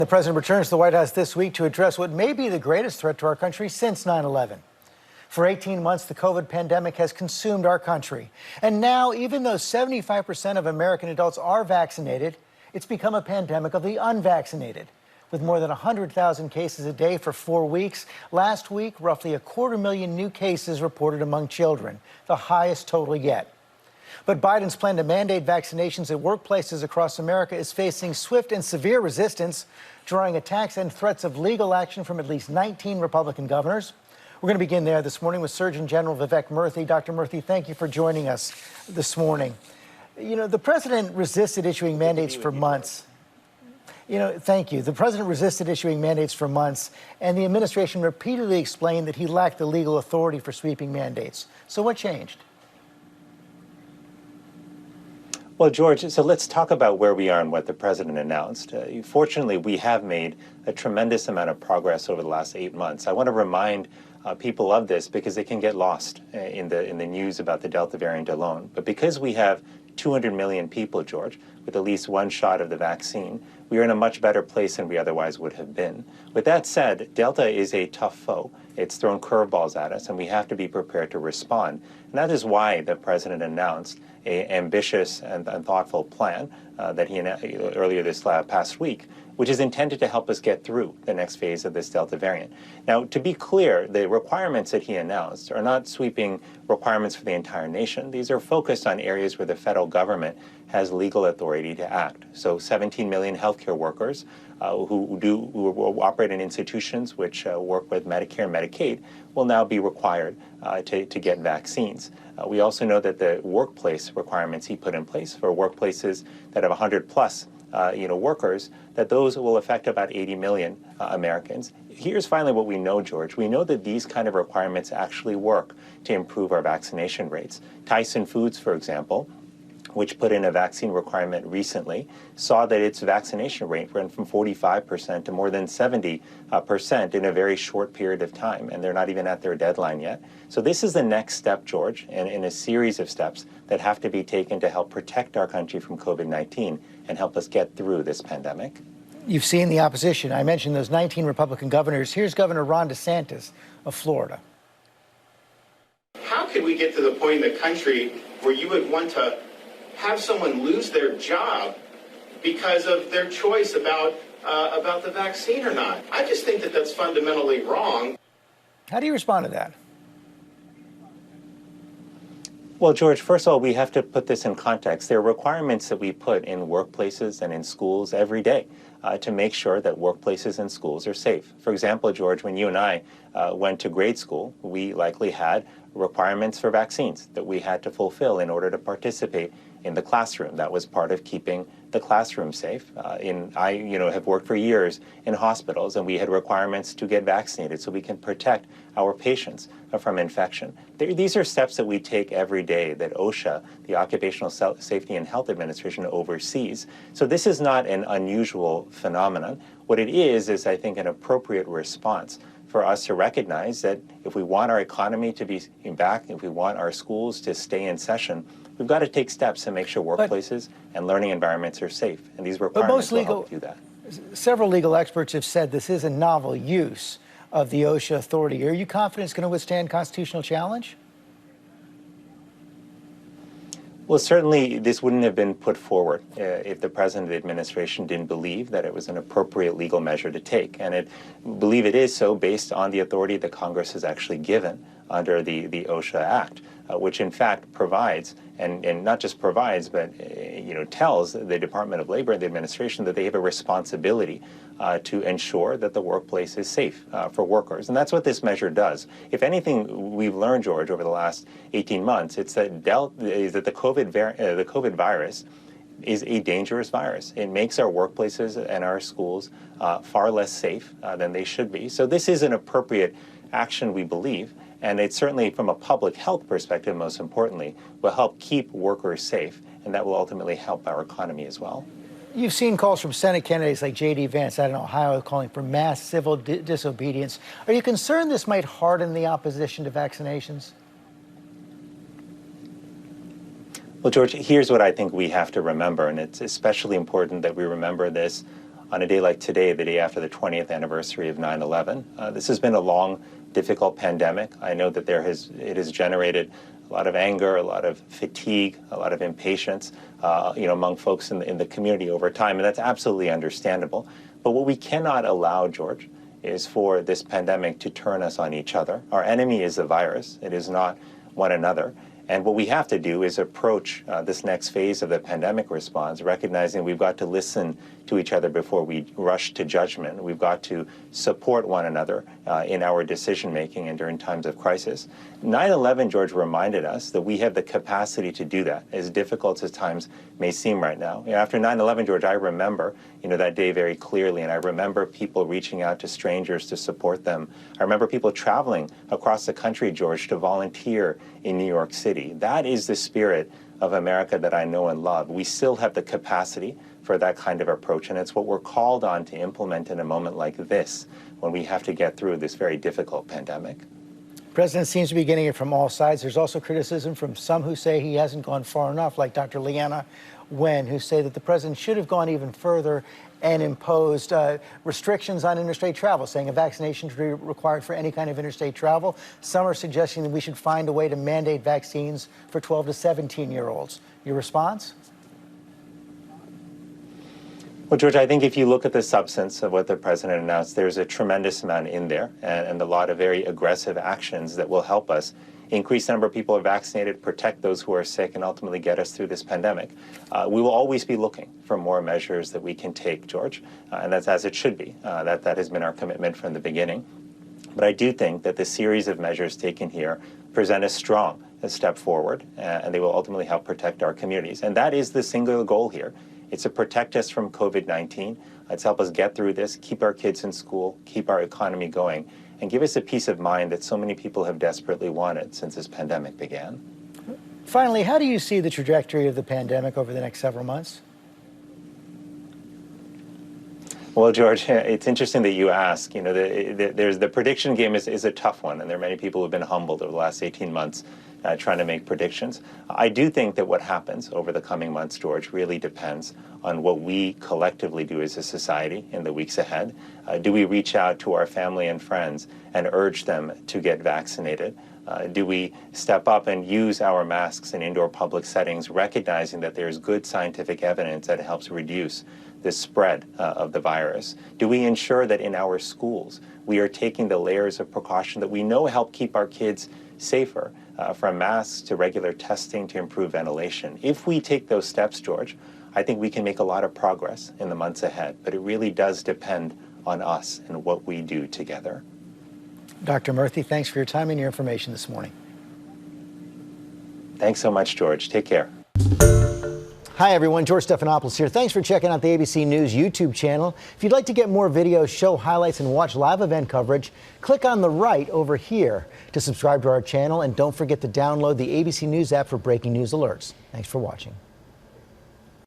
The president returns to the White House this week to address what may be the greatest threat to our country since 9/11. For 18 months, the COVID pandemic has consumed our country. And now, even though 75% of American adults are vaccinated, it's become a pandemic of the unvaccinated. With more than 100,000 cases a day for 4 weeks, last week, roughly 250,000 new cases reported among children, the highest total yet. But Biden's plan to mandate vaccinations at workplaces across America is facing swift and severe resistance, drawing attacks and threats of legal action from at least 19 Republican governors. We're going to begin there this morning with Surgeon General Vivek Murthy. Dr. Murthy, thank you for joining us this morning. You know, the president resisted issuing mandates for months. Thank you. The president resisted issuing mandates for months, and the administration repeatedly explained that he lacked the legal authority for sweeping mandates. So what changed? Well, George, so let's talk about where we are and what the president announced. Fortunately, we have made a tremendous amount of progress over the last 8 months. I want to remind people of this because they can get lost in the news about the Delta variant alone. But because we have 200 million people, George, with at least one shot of the vaccine, we are in a much better place than we otherwise would have been. With that said, Delta is a tough foe. It's thrown curveballs at us, and we have to be prepared to respond. And that is why the president announced an ambitious and thoughtful plan that he announced earlier this past week, which is intended to help us get through the next phase of this Delta variant. Now, to be clear, the requirements that he announced are not sweeping requirements for the entire nation. These are focused on areas where the federal government has legal authority to act. So 17 million healthcare workers who operate in institutions which work with Medicare and Medicaid will now be required to get vaccines. We also know that the workplace requirements he put in place for workplaces that have 100 plus workers, that those will affect about 80 million Americans. Here's finally what we know, George. We know that these kind of requirements actually work to improve our vaccination rates. Tyson Foods, for example, which put in a vaccine requirement recently, saw that its vaccination rate went from 45% to more than 70% in a very short period of time, and they're not even at their deadline yet. So this is the next step, George, in a series of steps that have to be taken to help protect our country from COVID-19 and help us get through this pandemic. You've seen the opposition. I mentioned those 19 Republican governors. Here's Governor Ron DeSantis of Florida. How could we get to the point in the country where you would want to have someone lose their job because of their choice about the vaccine or not? I just think that that's fundamentally wrong. How do you respond to that? Well, George, first of all, we have to put this in context. There are requirements that we put in workplaces and in schools every day to make sure that workplaces and schools are safe. For example, George, when you and I went to grade school, we likely had requirements for vaccines that we had to fulfill in order to participate in the classroom. That was part of keeping the classroom safe. I have worked for years in hospitals, and we had requirements to get vaccinated so we can protect our patients from infection. These are steps that we take every day that OSHA, the Occupational Safety and Health Administration, oversees. So this is not an unusual phenomenon. What it is I think, an appropriate response for us to recognize that if we want our economy to be back, if we want our schools to stay in session, we've got to take steps to make sure workplaces and learning environments are safe. And these requirements will help do that. Several legal experts have said this is a novel use of the OSHA authority. Are you confident it's going to withstand constitutional challenge? Well, certainly this wouldn't have been put forward if the president of the administration didn't believe that it was an appropriate legal measure to take. And I believe it is so based on the authority that Congress has actually given under the OSHA Act, which in fact provides, and not just provides, but tells the Department of Labor and the administration that they have a responsibility to ensure that the workplace is safe for workers. And that's what this measure does. If anything we've learned, George, over the last 18 months, it's that the COVID virus is a dangerous virus. It makes our workplaces and our schools far less safe than they should be. So this is an appropriate action, we believe. And it certainly, from a public health perspective, most importantly, will help keep workers safe, and that will ultimately help our economy as well. You've seen calls from Senate candidates like J.D. Vance out in Ohio calling for mass civil disobedience. Are you concerned this might harden the opposition to vaccinations? Well, George, here's what I think we have to remember, and it's especially important that we remember this on a day like today, the day after the 20th anniversary of 9/11. This has been a long, difficult pandemic. I know that it has generated a lot of anger, a lot of fatigue, a lot of impatience, among folks in the community over time, and that's absolutely understandable. But what we cannot allow, George, is for this pandemic to turn us on each other. Our enemy is the virus. It is not one another. And what we have to do is approach this next phase of the pandemic response, recognizing we've got to listen to each other before we rush to judgment. We've got to support one another in our decision making and during times of crisis. 9/11, George, reminded us that we have the capacity to do that, as difficult as times may seem right now. After 9/11, George, I remember that day very clearly, and I remember people reaching out to strangers to support them. I remember people traveling across the country, George, to volunteer in New York City. That is the spirit of America that I know and love. We still have the capacity for that kind of approach, and it's what we're called on to implement in a moment like this, when we have to get through this very difficult pandemic. The president seems to be getting it from all sides. There's also criticism from some who say he hasn't gone far enough, like Dr. Leanna Wen, who say that the president should have gone even further and imposed restrictions on interstate travel, saying a vaccination should be required for any kind of interstate travel. Some are suggesting that we should find a way to mandate vaccines for 12 to 17-year-olds. Your response? Well, George, I think if you look at the substance of what the president announced, there's a tremendous amount in there and a lot of very aggressive actions that will help us increase the number of people who are vaccinated, protect those who are sick, and ultimately get us through this pandemic. We will always be looking for more measures that we can take, George, and that's as it should be. That has been our commitment from the beginning. But I do think that the series of measures taken here present a strong step forward, and they will ultimately help protect our communities. And that is the singular goal here. It's to protect us from COVID-19. It's help us get through this, keep our kids in school, keep our economy going, and give us a peace of mind that so many people have desperately wanted since this pandemic began. Finally, how do you see the trajectory of the pandemic over the next several months? Well, George, it's interesting that you ask. The prediction game is a tough one, and there are many people who have been humbled over the last 18 months trying to make predictions. I do think that what happens over the coming months, George, really depends on what we collectively do as a society in the weeks ahead. Do we reach out to our family and friends and urge them to get vaccinated? Do we step up and use our masks in indoor public settings, recognizing that there's good scientific evidence that helps reduce the spread of the virus? Do we ensure that in our schools we are taking the layers of precaution that we know help keep our kids safer, from masks to regular testing to improve ventilation? If we take those steps, George, I think we can make a lot of progress in the months ahead, but it really does depend on us and what we do together. Dr. Murthy, thanks for your time and your information this morning. Thanks so much, George. Take care. Hi, everyone. George Stephanopoulos here. Thanks for checking out the ABC News YouTube channel. If you'd like to get more videos, show highlights, and watch live event coverage, click on the right over here to subscribe to our channel. And don't forget to download the ABC News app for breaking news alerts. Thanks for watching.